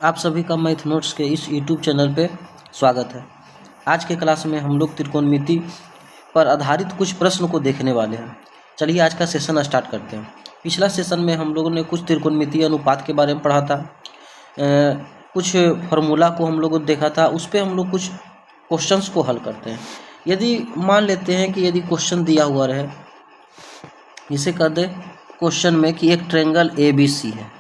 आप सभी का मैथ नोट्स के इस यूट्यूब चैनल पे स्वागत है। आज के क्लास में हम लोग त्रिकोणमिति पर आधारित कुछ प्रश्न को देखने वाले हैं। चलिए आज का सेशन स्टार्ट करते हैं। पिछला सेशन में हम लोगों ने कुछ त्रिकोणमिति अनुपात के बारे में पढ़ा था, कुछ फार्मूला को हम लोगों ने देखा था। उस पर हम लोग कुछ क्वेश्चंस को हल करते हैं। यदि मान लेते हैं कि यदि क्वेश्चन दिया हुआ रहे, इसे कर दे क्वेश्चन में कि एक ट्रायंगल ABC है।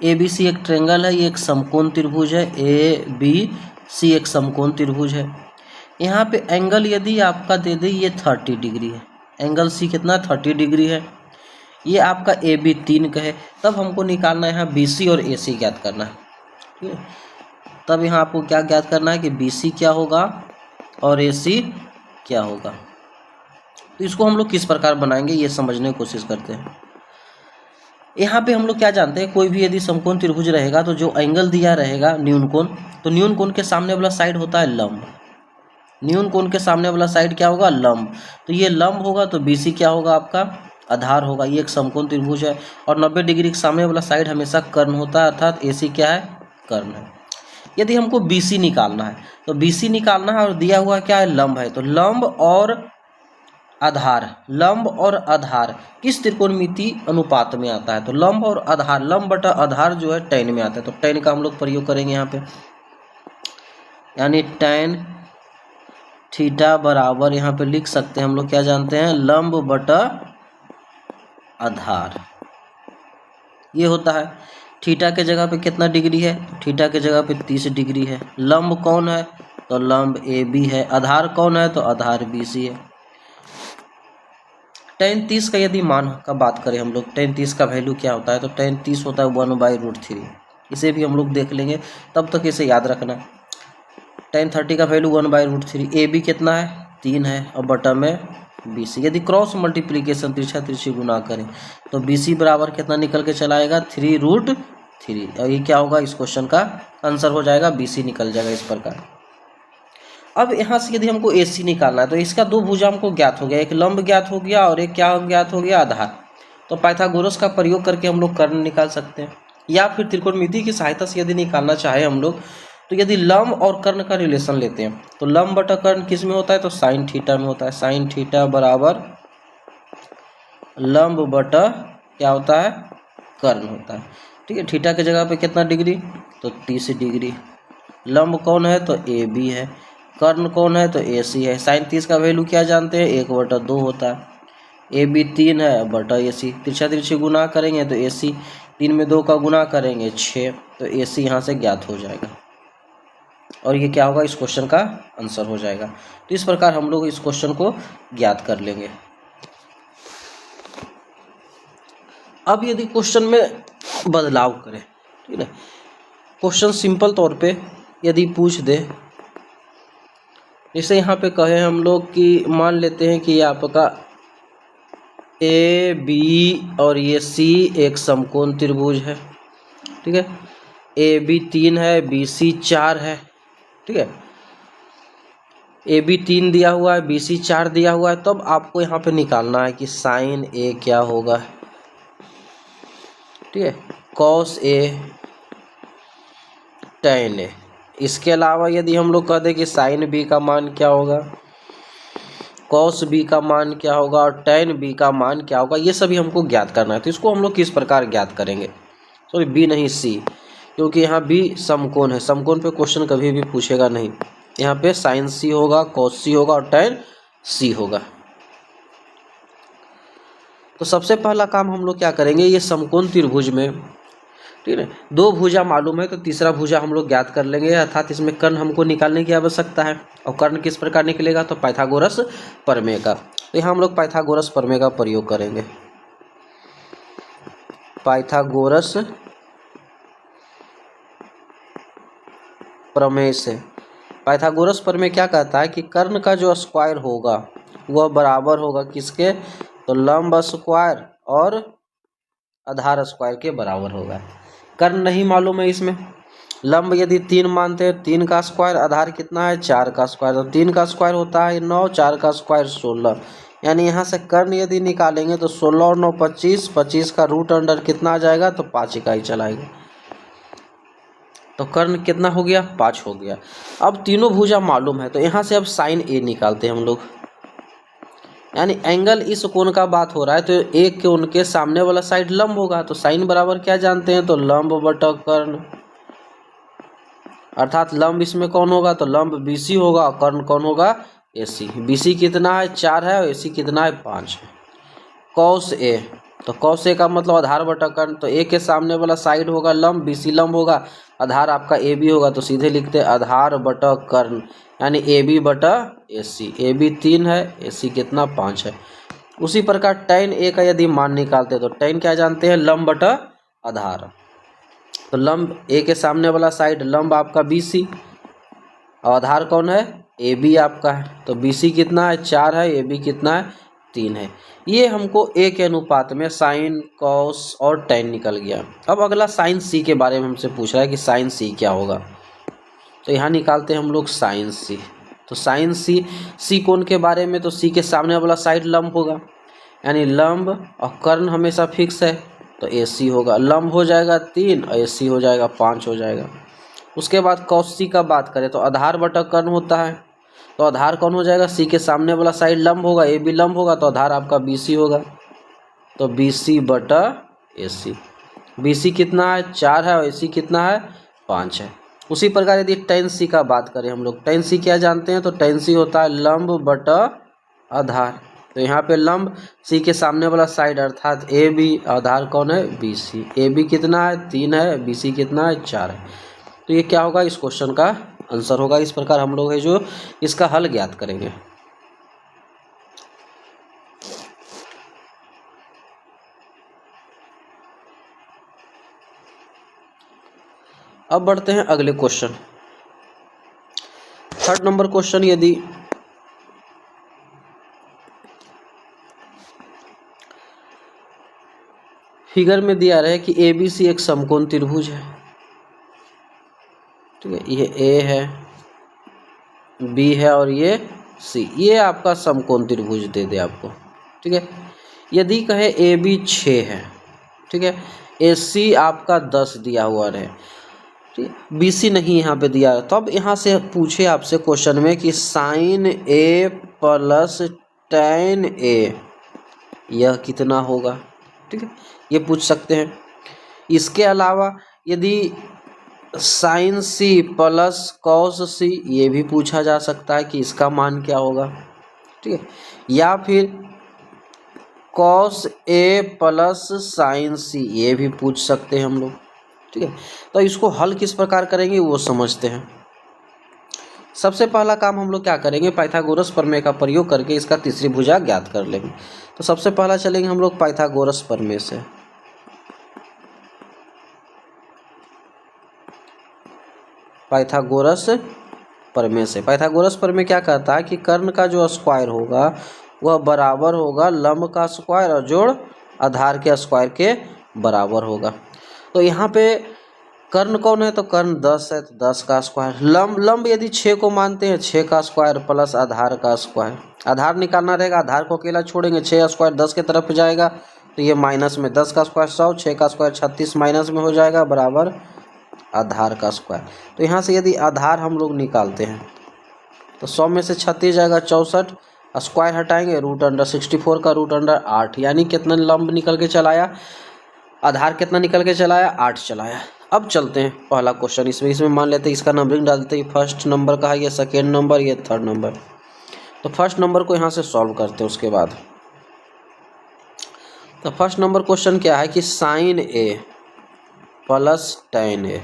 ABC एक ट्रायंगल है, ये एक समकोण त्रिभुज है। ABC एक समकोण त्रिभुज है। यहाँ पे एंगल यदि आपका दे दे ये 30 डिग्री है। एंगल C कितना 30 डिग्री है। ये आपका AB 3 का है। तब हमको निकालना है यहाँ BC और AC ज्ञात करना है। ठीक है, तब यहाँ आपको क्या ज्ञात करना है कि BC क्या होगा और AC क्या होगा। तो इसको हम लोग किस प्रकार बनाएंगे ये समझने की कोशिश करते हैं। यहाँ पे हम लोग क्या जानते हैं, कोई भी यदि समकोण त्रिभुज रहेगा तो जो एंगल दिया रहेगा न्यून कोण, तो न्यून कोण के सामने वाला साइड होता है लंब। न्यून कोण के सामने वाला साइड क्या होगा, लंब। तो ये लंब होगा तो BC क्या होगा, आपका आधार होगा। ये एक समकोण त्रिभुज है और 90 डिग्री के सामने वाला साइड हमेशा कर्ण होता है, अर्थात AC क्या है, कर्ण है। यदि हमको BC निकालना है तो BC निकालना है और दिया हुआ क्या है, लंब है। तो लंब और आधार किस त्रिकोणमिति अनुपात में आता है, तो लंब और आधार, लंब बटा आधार जो है tan में आता है। तो tan का हम लोग प्रयोग करेंगे यहाँ पे, यानी tan थीटा बराबर यहाँ पे लिख सकते हैं हम लोग, क्या जानते हैं, लंब बटा आधार। ये होता है थीटा के जगह पे कितना डिग्री है, थीटा के जगह पे 30 डिग्री है। लंब कौन है, तो लंब AB है। आधार कौन है, तो आधार BC है। tan 30 का यदि मान का बात करें हम लोग, tan 30 का वैल्यू क्या होता है, तो tan 30 होता है 1/√3। इसे भी हम लोग देख लेंगे, तब तक इसे याद रखना। tan 30 का वैल्यू 1/√3। AB कितना है, 3 है, और बटा में BC। यदि क्रॉस मल्टीप्लीकेशन तिरछा तिरछी गुना करें तो BC बराबर कितना निकल के चला आएगा, 3√3। और ये क्या होगा, इस क्वेश्चन का आंसर हो जाएगा, BC निकल जाएगा इस प्रकार। अब यहाँ से यदि हमको AC निकालना है तो इसका दो भुजा हमको ज्ञात हो गया, एक लंब ज्ञात हो गया और एक क्या ज्ञात हो गया, आधार। तो पाइथागोरस का प्रयोग करके हम लोग कर्ण निकाल सकते हैं, या फिर त्रिकोणमिति की सहायता से यदि निकालना चाहे हम लोग, तो यदि लंब और कर्ण का रिलेशन लेते हैं तो लंब बटा कर्ण किस में होता है, तो साइन थीटा में होता है। साइन थीटा बराबर लंब बटा क्या होता है, कर्ण होता है। ठीक है, थीटा के जगह पे कितना डिग्री, तो 30 डिग्री। लंब कौन है, तो AB है। कर्ण कौन है, तो AC है। साइन 30 का वैल्यू क्या जानते हैं, 1/2 होता है। AB 3 है बटा AC, तिरछा तिरछी गुना करेंगे तो AC, 3 में 2 का गुना करेंगे 6, तो AC यहाँ से ज्ञात हो जाएगा और ये क्या होगा, इस क्वेश्चन का आंसर हो जाएगा। तो इस प्रकार हम लोग इस क्वेश्चन को ज्ञात कर लेंगे। अब यदि क्वेश्चन में बदलाव करें, ठीक है, क्वेश्चन सिंपल तौर पे यदि पूछ दे, जैसे यहाँ पे कहे हम लोग कि मान लेते हैं कि आपका AB और ये C एक समकोण त्रिभुज है। ठीक है, AB 3 है, BC 4 है। ठीक है, AB 3 दिया हुआ है, BC 4 दिया हुआ है। तब आपको यहाँ पे निकालना है कि साइन A क्या होगा। ठीक है, कॉस A, tan A। इसके अलावा यदि हम लोग कह दें कि साइन B का मान क्या होगा, कॉस B का मान क्या होगा और tan B का मान क्या होगा, ये सभी हमको ज्ञात करना है। तो इसको हम लोग किस प्रकार ज्ञात करेंगे, सॉरी B नहीं C, क्योंकि यहाँ B समकोण है। समकोण पे क्वेश्चन कभी भी पूछेगा नहीं। यहाँ पे साइन C होगा, कॉस C होगा और tan C होगा। तो सबसे पहला काम हम लोग क्या करेंगे, ये समकोण त्रिभुज में, ठीक है, दो भुजा मालूम है तो तीसरा भुजा हम लोग ज्ञात कर लेंगे, अर्थात इसमें कर्ण हमको निकालने की आवश्यकता है। और कर्ण किस प्रकार निकलेगा, तो पाइथागोरस प्रमेय का। तो यहाँ हम लोग पाइथागोरस प्रमेय का प्रयोग करेंगे। पाइथागोरस प्रमेय से, पाइथागोरस प्रमेय क्या कहता है कि कर्ण का जो स्क्वायर होगा वह बराबर होगा किसके, तो लंब स्क्वायर और आधार स्क्वायर के बराबर होगा। कर्ण नहीं मालूम है इसमें। लंब यदि 3 मानते हैं, 3 का स्क्वायर, आधार कितना है, 4 का स्क्वायर। तो 3 का स्क्वायर होता है 9, 4 का स्क्वायर 16। यानी यहाँ से कर्ण यदि निकालेंगे तो 16 और 9 25, 25 का रूट अंडर कितना आ जाएगा, तो 5 इकाई चलाएगा। तो कर्ण कितना हो गया, 5 हो गया। अब तीनों भुजा मालूम है तो यहाँ से अब साइन ए निकालते हैं हम लोग, यानी एंगल इस कोण का बात हो रहा है तो एक के उनके सामने वाला साइड लंब होगा, तो साइन बराबर क्या जानते हैं, तो लंब बटा कर्ण, अर्थात लंब इसमें कौन होगा, तो लंब बीसी होगा और कर्ण कौन होगा, एसी। बीसी कितना है, 4 है और एसी कितना है, 5 है। कॉस ए, तो कॉस ए का मतलब आधार बटा कर्ण, तो ए के सामने वाला साइड होगा लंब, बीसी लंब होगा, आधार आपका ए बी होगा, तो सीधे लिखते हैं आधार बटा कर्ण, यानी ए बी बटा ए सी। ए बी 3 है, ए सी कितना 5 है। उसी प्रकार tan ए का यदि मान निकालते हैं तो tan क्या जानते हैं, लंब बटा आधार, तो लंब ए के सामने वाला साइड लंब आपका बी सी और आधार कौन है, ए बी आपका है, तो बी सी कितना है, 4 है, ए बी कितना है, 3 है। ये हमको ए के अनुपात में साइन कॉस और टैन निकल गया। अब अगला साइन सी के बारे में हमसे पूछ रहा है कि साइन सी क्या होगा, तो यहाँ निकालते हैं हम लोग साइन सी। तो साइन सी, सी कोण के बारे में, तो सी के सामने वाला साइड लंब होगा, यानी लंब और कर्ण हमेशा फिक्स है, तो ए सी होगा, लंब हो जाएगा 3 और ए सी हो जाएगा 5 हो जाएगा। उसके बाद कॉस सी का बात करें तो आधार बटा कर्ण होता है, तो आधार कौन हो जाएगा, सी के सामने वाला साइड लंब होगा, ए बी लंब होगा, तो आधार आपका बी सी होगा, तो बी सी बटा ए सी। बी सी कितना है, 4 है और ए सी कितना है, 5 है। उसी प्रकार यदि tan सी का बात करें हम लोग, tan सी क्या जानते हैं, तो tan सी होता है लंब बटा आधार, तो यहाँ पे लंब सी के सामने वाला साइड अर्थात ए बी, आधार कौन है, बी सी। ए बी कितना है, 3 है, बी सी कितना है, 4 है। तो ये क्या होगा, इस क्वेश्चन का आंसर होगा। इस प्रकार हम लोग है जो इसका हल ज्ञात करेंगे। अब बढ़ते हैं अगले क्वेश्चन, 3rd नंबर क्वेश्चन। यदि फिगर में दिया रहे कि ए बी सी एक समकोण त्रिभुज है, ठीक है, ये ए है, बी है और ये सी, ये आपका समकोण त्रिभुज दे दे आपको, ठीक है। यदि कहे ए बी 6 है, ठीक है, ए सी आपका 10 दिया हुआ रहे, ठीक है, बी सी नहीं यहाँ पे दिया, तो अब यहाँ से पूछे आपसे क्वेश्चन में कि sign A plus tan A यह कितना होगा, ठीक है, ये पूछ सकते हैं। इसके अलावा यदि साइन सी प्लस कॉस सी, ये भी पूछा जा सकता है कि इसका मान क्या होगा, ठीक है, या फिर कॉस ए प्लस साइन सी, ये भी पूछ सकते हैं हम लोग, ठीक है। तो इसको हल किस प्रकार करेंगे वो समझते हैं। सबसे पहला काम हम लोग क्या करेंगे, पाइथागोरस प्रमेय का प्रयोग करके इसका तीसरी भुजा ज्ञात कर लेंगे। तो सबसे पहला चलेंगे हम लोग पाइथागोरस प्रमेय से। पाइथागोरस प्रमेय से, पाइथागोरस प्रमेय क्या कहता है कि कर्ण का जो स्क्वायर होगा वह बराबर होगा लंब का स्क्वायर और जोड़ आधार के स्क्वायर के बराबर होगा। तो यहाँ पे कर्ण कौन है, तो कर्ण 10 है, तो 10 का स्क्वायर, लंब यदि 6 को मानते हैं 6 का स्क्वायर प्लस आधार का स्क्वायर, आधार निकालना रहेगा, आधार को अकेला छोड़ेंगे, 6 स्क्वायर 10 के तरफ जाएगा, तो ये माइनस में 10 का स्क्वायर 100, 6 का स्क्वायर 36 माइनस में हो जाएगा बराबर आधार का स्क्वायर। तो यहाँ से यदि आधार हम लोग निकालते हैं तो 100 में से 36 जाएगा 64, स्क्वायर हटाएंगे रूट अंडर 64 का रूट अंडर 8, यानी कितना लंब निकल के चलाया, आधार कितना निकल के चलाया, 8 चलाया। अब चलते हैं पहला क्वेश्चन, इसमें मान लेते हैं इसका नंबरिंग डालते हैं, फर्स्ट नंबर का है, ये सेकेंड नंबर, ये थर्ड नंबर। तो फर्स्ट नंबर को यहाँ से सॉल्व करते हैं। उसके बाद तो फर्स्ट नंबर क्वेश्चन क्या है कि sign A plus tan A,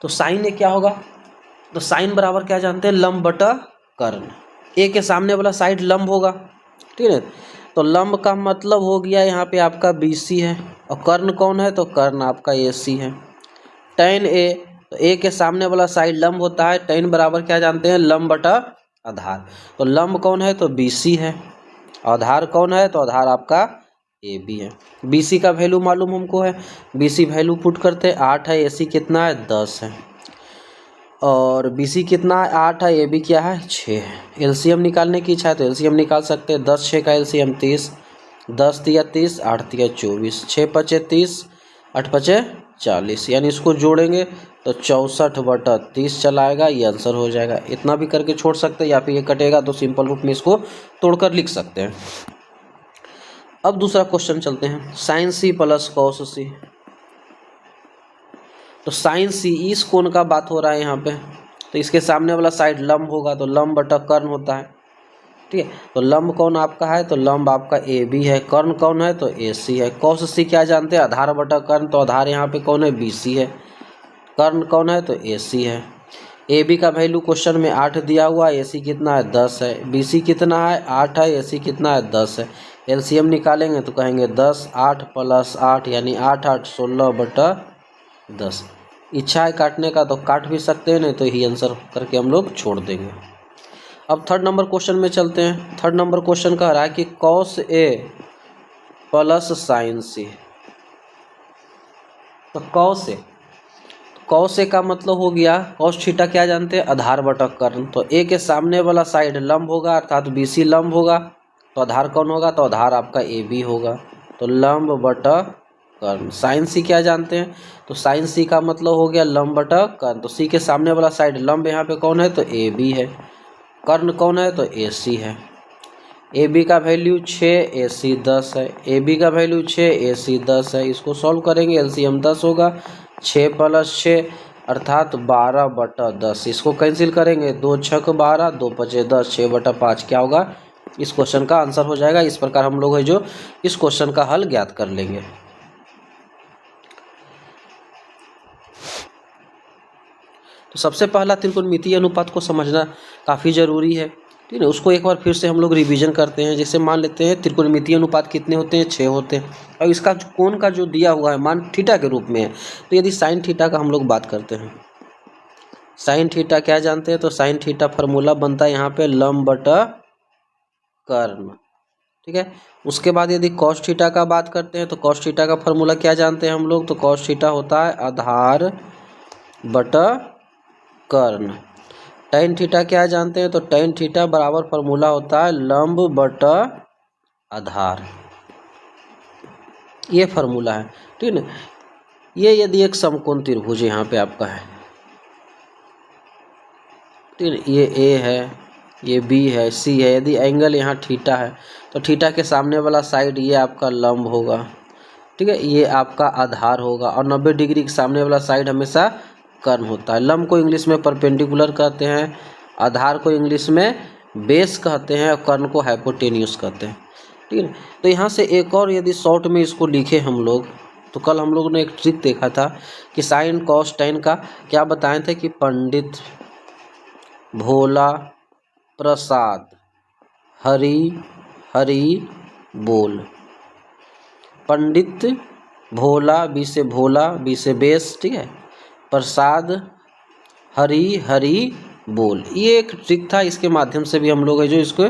तो साइन ए क्या होगा, तो साइन बराबर क्या जानते हैं, लंब बटा कर्ण, ए के सामने वाला साइड लंब होगा, ठीक है। तो लंब का मतलब हो गया यहाँ पे आपका बी सी है, और कर्ण कौन है, तो कर्ण आपका ए सी है। टैन ए, तो ए के सामने वाला साइड लंब होता है, टैन बराबर क्या जानते हैं, लंब बटा आधार, तो लंब कौन है, तो बी सी है, आधार कौन है, तो आधार आपका ए बी है। बी सी का वैल्यू मालूम हमको है, बी सी वैल्यू पुट करते 8 है, ए सी कितना है 10 है। और BC कितना है 8 है, AB क्या है 6 है। एलसीएम निकालने की इच्छा है तो एलसीएम निकाल सकते हैं। 10 6 का एलसीएम 30, 10 तिया 30, 8 तिया 24, 6 पचे 30, 8 पचे 40, यानी इसको जोड़ेंगे तो 64/30 चला आएगा। ये आंसर हो जाएगा। इतना भी करके छोड़ सकते हैं या फिर ये कटेगा तो सिंपल रूप में इसको तोड़कर लिख सकते हैं। अब दूसरा क्वेश्चन चलते हैं, साइन सी प्लस कॉस सी। तो साइन सी इस कोण का बात हो रहा है यहाँ पे, तो इसके सामने वाला साइड लंब होगा तो लंब बटा कर्ण होता है, ठीक है। तो लंब कौन आपका है, तो लंब आपका ए बी है। कर्ण कौन है, तो ए सी है। कॉस सी क्या जानते हैं, आधार बटा कर्ण, तो आधार यहाँ पे कौन है, बी सी है। कर्ण कौन है, तो ए सी है। ए बी का वैल्यू क्वेश्चन में 8 दिया हुआ है, ए सी कितना है 10 है, बी सी कितना है 8 है, ए सी कितना है 10 है। एलसीएम निकालेंगे तो कहेंगे 10, 8 प्लस 8 यानी 8 8 16/10। इच्छा है काटने का तो काट भी सकते हैं, नहीं तो यही आंसर करके हम लोग छोड़ देंगे। अब थर्ड नंबर क्वेश्चन में चलते हैं। थर्ड नंबर क्वेश्चन कह रहा है कि कॉस ए प्लस साइन सी। तो कॉस ए का मतलब हो गया, कॉस थीटा क्या जानते हैं, आधार बटा कर्ण। तो ए के सामने वाला साइड लंब होगा अर्थात BC लंब होगा, तो आधार कौन होगा, तो आधार आपका AB होगा। तो लंब बटा कर्ण। साइन सी क्या जानते हैं, तो साइन सी का मतलब हो गया लंब बटा कर्ण। तो सी के सामने वाला साइड लंब यहाँ पे कौन है, तो AB है। कर्ण कौन है, तो AC है। AB का वैल्यू 6, AC 10 है। AB का वैल्यू 6, AC 10 है। इसको सॉल्व करेंगे, एलसीएम 10 होगा। 6 प्लस 6 अर्थात 12/10। इसको कैंसिल करेंगे, 2 6 12, 2 5 10, 6/5 क्या होगा, इस क्वेश्चन का आंसर हो जाएगा। इस प्रकार हम लोग है जो इस क्वेश्चन का हल ज्ञात कर लेंगे। तो सबसे पहला त्रिकोणमितीय अनुपात को समझना काफ़ी ज़रूरी है, ठीक है। उसको एक बार फिर से हम लोग रिवीजन करते हैं। जैसे मान लेते हैं त्रिकोणमितीय अनुपात कितने होते हैं, 6 होते हैं। और इसका कोण का जो दिया हुआ है मान थीटा के रूप में है, तो यदि साइन थीटा का हम लोग बात करते हैं, साइन थीटा क्या जानते हैं, तो साइन थीटा फार्मूला बनता है यहाँ पे लंब बटा कर्ण, ठीक है। उसके बाद यदि कॉस थीटा का बात करते हैं तो कॉस थीटा का फार्मूला क्या जानते हैं हम लोग, तो कॉस थीटा होता है आधार बटा कर्ण। टैन थीटा क्या जानते हैं, तो टैन थीटा बराबर फार्मूला होता है लंब बटा आधार। ये फार्मूला है, ठीक है। ये यदि एक समकोण त्रिभुज यहाँ पे आपका है, ठीक है, ये ए है, ये बी है, सी है। यदि एंगल यहाँ थीटा है तो थीटा के सामने वाला साइड ये आपका लंब होगा, ठीक है, ये आपका आधार होगा। और 90 डिग्री के सामने वाला साइड हमेशा कर्ण होता है। लंब को इंग्लिश में परपेंडिकुलर कहते हैं, आधार को इंग्लिश में बेस कहते हैं, और कर्ण को हाइपोटेन्यूस कहते हैं, ठीक है। तो यहाँ से एक और यदि शॉर्ट में इसको लिखे हम लोग, तो कल हम लोगों ने एक ट्रिक देखा था कि साइन कॉस टैन का क्या बताए थे कि पंडित भोला प्रसाद हरी हरी बोल। पंडित भोला, बी से भोला, बी से बेस, ठीक है, प्रसाद हरी हरी बोल। ये एक ट्रिक था, इसके माध्यम से भी हम लोग है जो इसको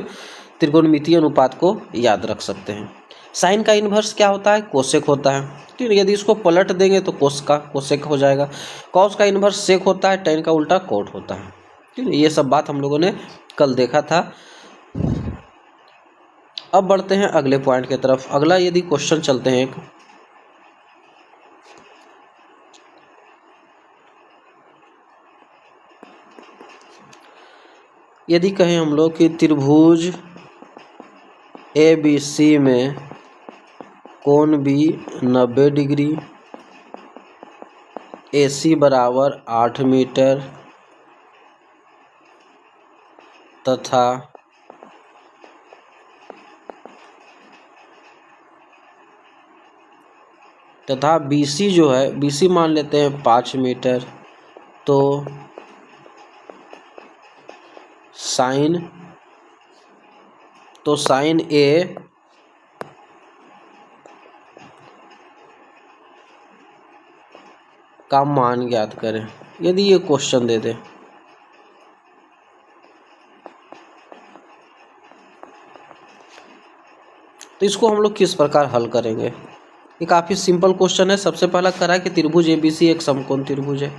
त्रिकोणमितीय अनुपात को याद रख सकते हैं। साइन का इन्वर्स क्या होता है, कोसेक होता है, ठीक है। यदि इसको पलट देंगे तो कोस का कोसेक हो जाएगा। कॉस का इन्वर्स सेक होता है, टैन का उल्टा कोट होता है, ठीक है। ये सब बात हम लोगों ने कल देखा था। अब बढ़ते हैं अगले पॉइंट की तरफ। अगला यदि क्वेश्चन चलते हैं एक, यदि कहें हम लोग कि त्रिभुज ABC में कोण B 90 डिग्री, AC बराबर 8 मीटर तथा BC जो है, BC मान लेते हैं 5 मीटर, तो साइन A का मान ज्ञात करें। यदि ये क्वेश्चन दे दे, तो इसको हम लोग किस प्रकार हल करेंगे। ये काफ़ी सिंपल क्वेश्चन है। सबसे पहला करा कि त्रिभुज ABC एक समकोण त्रिभुज है,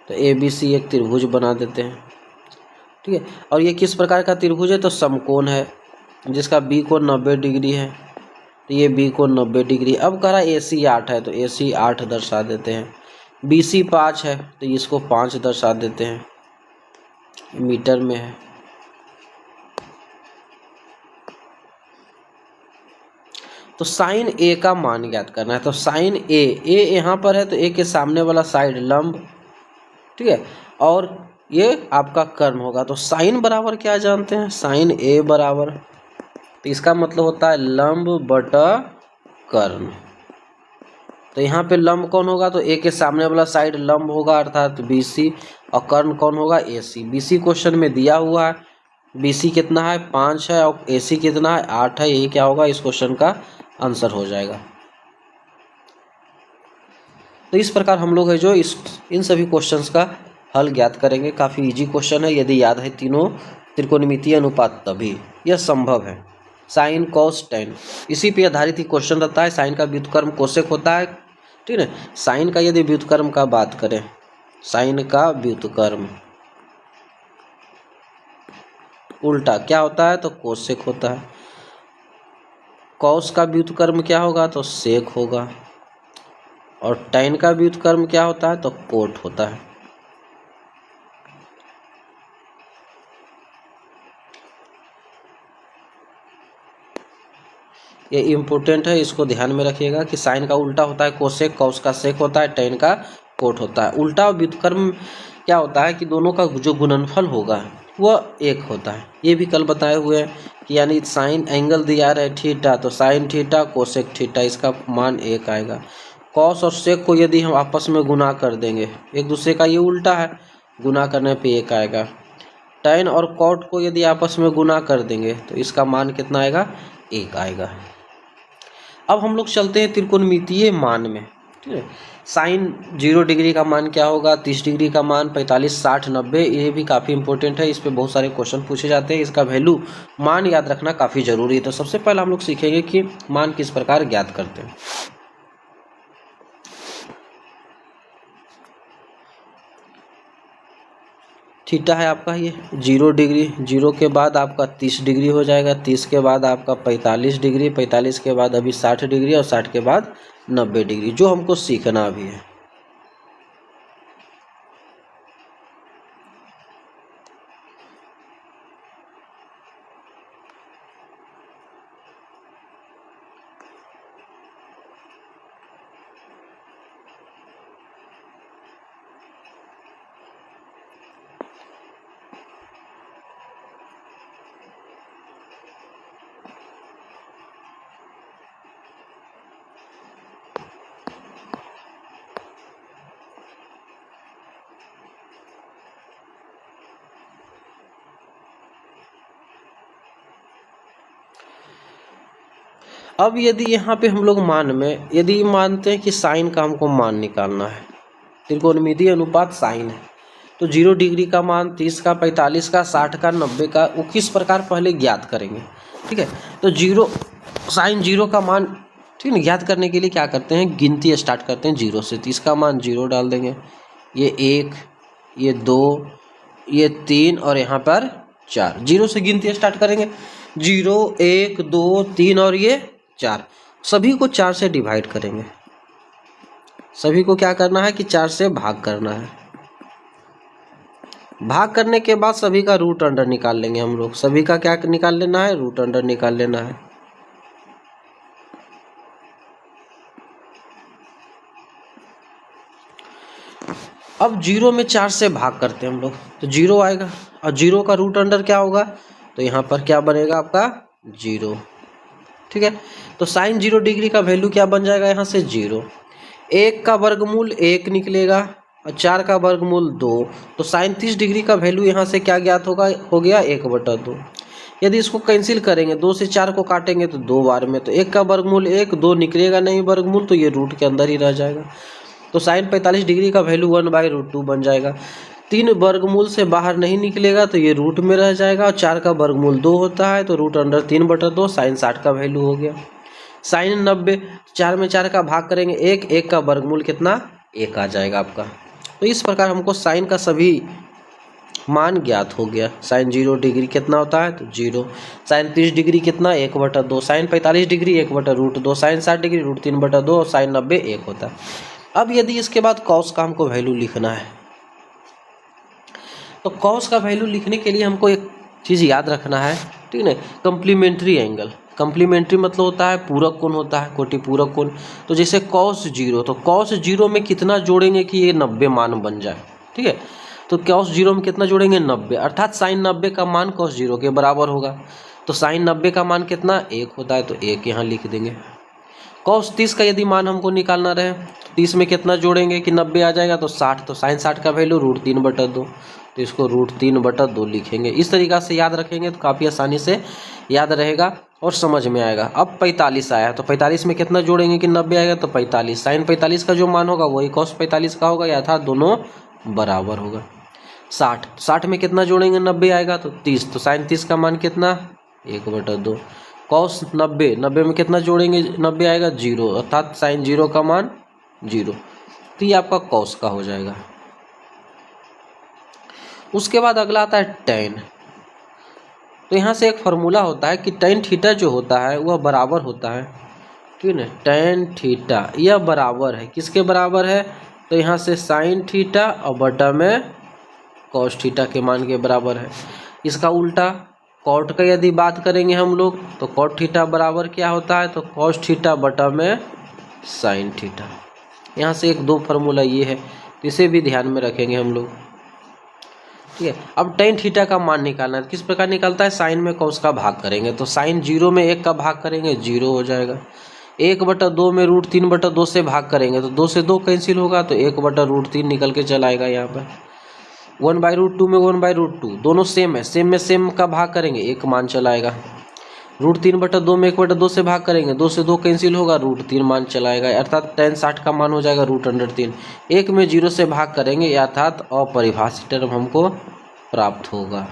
तो ABC एक त्रिभुज बना देते हैं। ठीक है, और ये किस प्रकार का त्रिभुज है? तो समकोण है, जिसका B कोण 90 डिग्री है, तो ये B कोण 90 डिग्री। अब कह रहा AC 8 है, तो AC 8 दर्शा देते हैं। BC 5 है, तो इसको 5 दर्शा देते हैं, मीटर में है। तो साइन A का मान ज्ञात करना है। तो साइन A यहाँ पर है, तो A के सामने वाला साइड लंब, ठीक है, और ये आपका कर्ण होगा। तो साइन बराबर क्या जानते हैं? साइन A बराबर, तो इसका मतलब होता है लंब बटा कर्ण। तो यहाँ पे लंब कौन होगा? तो A के सामने वाला साइड लंब होगा, अर्थात BC, और कर्ण कौन होगा? AC। BC क्वेश्चन में दिया हुआ है, BC कितना है? 5 है, और AC कितना है? 8 है। यही क्या होगा? इस क्वेश्चन का आंसर हो जाएगा। तो इस प्रकार हम लोग है जो इन सभी क्वेश्चंस का हल ज्ञात करेंगे। काफ़ी इजी क्वेश्चन है, यदि याद है तीनों त्रिकोणमितीय अनुपात तभी यह संभव है। साइन कॉस टेन, इसी पे आधारित ही क्वेश्चन रहता है। साइन का व्युत्क्रम कोसेक होता है, ठीक है। साइन का यदि व्युत्क्रम का बात करें, साइन का व्युत्क्रम उल्टा क्या होता है? तो कोसेक होता है। कॉस का व्युत्क्रम क्या होगा? तो सेक होगा। और टेन का व्युत्क्रम क्या होता है? तो कोट होता है। ये इम्पोर्टेंट है, इसको ध्यान में रखिएगा कि साइन का उल्टा होता है कोसेक, कॉस का सेक होता है, टेन का कोट होता है। उल्टा व्युत्क्रम क्या होता है कि दोनों का जो गुणनफल होगा वह एक होता है। ये भी कल बताए हुए हैं कि यानी साइन एंगल दिया रहा है थीटा, तो साइन थीटा कोसेक थीटा, इसका मान 1 आएगा। कॉस और सेक को यदि हम आपस में गुना कर देंगे, एक दूसरे का ये उल्टा है, गुना करने पे 1 आएगा। टेन और कॉट को यदि आपस में गुना कर देंगे तो इसका मान कितना आएगा? 1 आएगा। अब हम लोग चलते हैं त्रिकोणमितीय मान में, ठीक है। साइन 0 डिग्री का मान क्या होगा? 30 डिग्री का मान 45, 60, 90, ये भी काफ़ी इंपॉर्टेंट है। इस पे बहुत सारे क्वेश्चन पूछे जाते हैं। इसका वैल्यू मान याद रखना काफ़ी जरूरी है। तो सबसे पहले हम लोग सीखेंगे कि मान किस प्रकार ज्ञात करते हैं। थीटा है आपका ये 0 डिग्री, 0 के बाद आपका 30 डिग्री हो जाएगा, 30 के बाद आपका 45 डिग्री, 45 के बाद अभी 60 डिग्री, और 60 के बाद 90 डिग्री, जो हमको सीखना भी है। अब यदि यहाँ पे हम लोग मान में यदि मानते हैं कि साइन का हमको मान निकालना है, त्रिकोणमितीय अनुपात साइन है, तो 0 डिग्री का मान, 30 का, 45 का, 60 का, 90 का, वो किस प्रकार पहले ज्ञात करेंगे, ठीक है। तो 0 साइन 0 का मान, ठीक है, ज्ञात करने के लिए क्या करते हैं? गिनती स्टार्ट करते हैं 0 से। 30 का मान 0 डाल देंगे, ये 1, ये 2, ये 3, और यहाँ पर 4। 0 से गिनती स्टार्ट करेंगे, 0, 1, 2, 3 और ये 4। सभी को 4 से डिवाइड करेंगे। सभी को क्या करना है कि 4 से भाग करना है। भाग करने के बाद सभी का रूट अंडर निकाल लेंगे हम लोग। सभी का क्या निकाल लेना है? रूट अंडर निकाल लेना है। अब 0 में 4 से भाग करते हैं हम लोग, तो 0 आएगा, और 0 का रूट अंडर क्या होगा? तो यहाँ पर क्या बनेगा आपका? 0, ठीक है। तो साइन 0 डिग्री का वैल्यू क्या बन जाएगा? यहाँ से 0। 1 का वर्गमूल 1 निकलेगा, और 4 का वर्गमूल 2। तो साइन 30 डिग्री का वैल्यू यहाँ से क्या ज्ञात होगा? हो गया 1/2। यदि इसको कैंसिल करेंगे, 2 से 4 को काटेंगे तो 2 बार में, तो 1 का वर्गमूल 1, 2 निकलेगा नहीं वर्गमूल, तो ये रूट के अंदर ही रह जाएगा। तो साइन 45 डिग्री का वैल्यू 1/√2 बन जाएगा। 3 वर्गमूल से बाहर नहीं निकलेगा तो ये रूट में रह जाएगा, और 4 का वर्गमूल 2 होता है, तो रूट अंडर 3/2। साइन 60 का वैल्यू हो गया। साइन 90, 4 में 4 का भाग करेंगे 1, 1 का वर्गमूल कितना? 1 आ जाएगा आपका। तो इस प्रकार हमको साइन का सभी मान ज्ञात हो गया। साइन 0 डिग्री कितना होता है तो 0, साइन 30 डिग्री कितना 1/2, साइन 45 डिग्री 1/√2, साइन 60 डिग्री √3/2 और साइन 90 1 होता है। अब यदि इसके बाद कॉस का हमको वैल्यू लिखना है तो कॉस का वैल्यू लिखने के लिए हमको एक चीज़ याद रखना है, ठीक है, कम्प्लीमेंट्री एंगल। कम्प्लीमेंट्री मतलब होता है पूरक कोण होता है, कोटि पूरक कोण। तो जैसे cos 0, तो cos 0 में कितना जोड़ेंगे कि ये 90 मान बन जाए, ठीक है। तो cos 0 में कितना जोड़ेंगे 90, अर्थात साइन 90 का मान cos 0 के बराबर होगा। तो साइन 90 का मान कितना 1 होता है, तो 1 यहाँ लिख देंगे। cos 30 का यदि मान हमको निकालना रहे, 30 में कितना जोड़ेंगे कि 90 आ जाएगा, तो 60। तो साइन 60 का वैल्यू √3/2, तो इसको √3/2 लिखेंगे। इस तरीक़ा से याद रखेंगे तो काफ़ी आसानी से याद रहेगा और समझ में आएगा। अब 45 आया, तो 45 में कितना जोड़ेंगे कि 90 आएगा, तो 45। साइन 45 का जो मान होगा वही cos 45 का होगा, अर्थात दोनों बराबर होगा। 60 में कितना जोड़ेंगे 90 आएगा, तो 30। तो साइन 30 का मान कितना 1/2, cos 90 में कितना जोड़ेंगे 90 आएगा 0, अर्थात साइन 0 का मान 0। तो ये आपका cos का हो जाएगा। उसके बाद अगला आता है tan। तो यहाँ से एक फार्मूला होता है कि tan थीटा जो होता है वह बराबर होता है, ठीक है। tan थीटा यह बराबर है, किसके बराबर है, तो यहाँ से साइन थीटा और बटा में cos थीटा के मान के बराबर है। इसका उल्टा कॉट का यदि बात करेंगे हम लोग, तो cot थीटा बराबर क्या होता है, तो cos थीटा बटा में साइन थीटा। यहाँ से एक 2 फार्मूला ये है, तो इसे भी ध्यान में रखेंगे हम लोग, ठीक है। अब tan थीटा का मान निकालना है, किस प्रकार निकलता है, साइन में cos का भाग करेंगे, तो साइन 0 में 1 का भाग करेंगे 0 हो जाएगा। 1/2 में √3/2 से भाग करेंगे तो 2 से 2 कैंसिल होगा, तो 1/√3 निकल के चला आएगा। यहाँ पर 1/√2 में 1/√2 दोनों सेम है, सेम में सेम का भाग करेंगे 1 मान चला आएगा। √3/2 में 1/2 से भाग करेंगे, 2 से 2 कैंसिल होगा, √3 मान चला आएगा, अर्थात tan 60 का मान हो जाएगा √3। 1 में 0 से भाग करेंगे, अर्थात अपरिभाषित टर्म हमको प्राप्त होगा।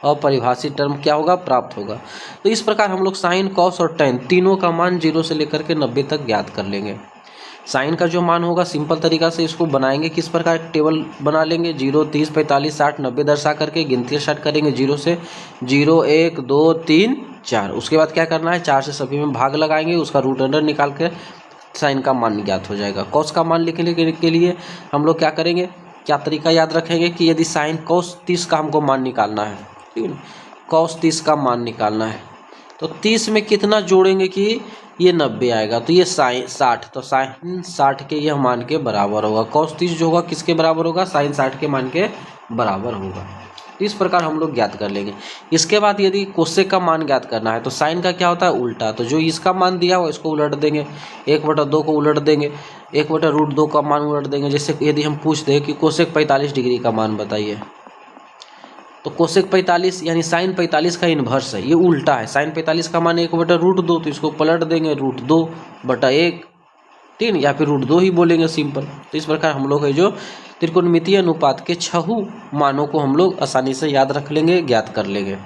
अपरिभाषित टर्म क्या होगा, प्राप्त होगा। तो इस प्रकार हम लोग साइन cos और tan तीनों का मान 0 से लेकर के 90 तक ज्ञात कर लेंगे। साइन का जो मान होगा सिंपल तरीका से इसको बनाएंगे, किस प्रकार टेबल बना लेंगे, 0, 30, 45, 60, 90 दर्शा करके गिनती स्टार्ट करेंगे 0 से। 0, 1, 2, 3, 4। उसके बाद क्या करना है, 4 से सभी में भाग लगाएंगे, उसका रूट अंडर निकाल के साइन का मान ज्ञात हो जाएगा। cos का मान लिखने के लिए हम लोग क्या करेंगे, क्या तरीका याद रखेंगे कि यदि साइन cos 30 का हमको मान निकालना है, ठीक है, cos 30 का मान निकालना है, तो 30 में कितना जोड़ेंगे कि ये 90 आएगा, तो ये साइन 60, तो साइन 60 के यह मान के बराबर होगा। cos 30 जो होगा किसके बराबर होगा, साइन 60 के मान के बराबर होगा। इस प्रकार हम लोग ज्ञात कर लेंगे। इसके बाद यदि कोसेक का मान ज्ञात करना है, तो साइन का क्या होता है उल्टा, तो जो इसका मान दिया हुआ इसको उलट देंगे, 1/2 को उलट देंगे, 1/√2 का मान उलट देंगे। जैसे यदि हम पूछ दें कि कोसेक 45 डिग्री का मान बताइए, तो कोसेक 45 यानी साइन 45 का इन्वर्स है, ये उल्टा है। साइन 45 का मान 1/√2, तो इसको पलट देंगे √2/1, ठीक है, या फिर √2 ही बोलेंगे सिंपल। तो इस प्रकार हम लोग है जो त्रिकोणमितीय अनुपात के 6 मानों को हम लोग आसानी से याद रख लेंगे, ज्ञात कर लेंगे।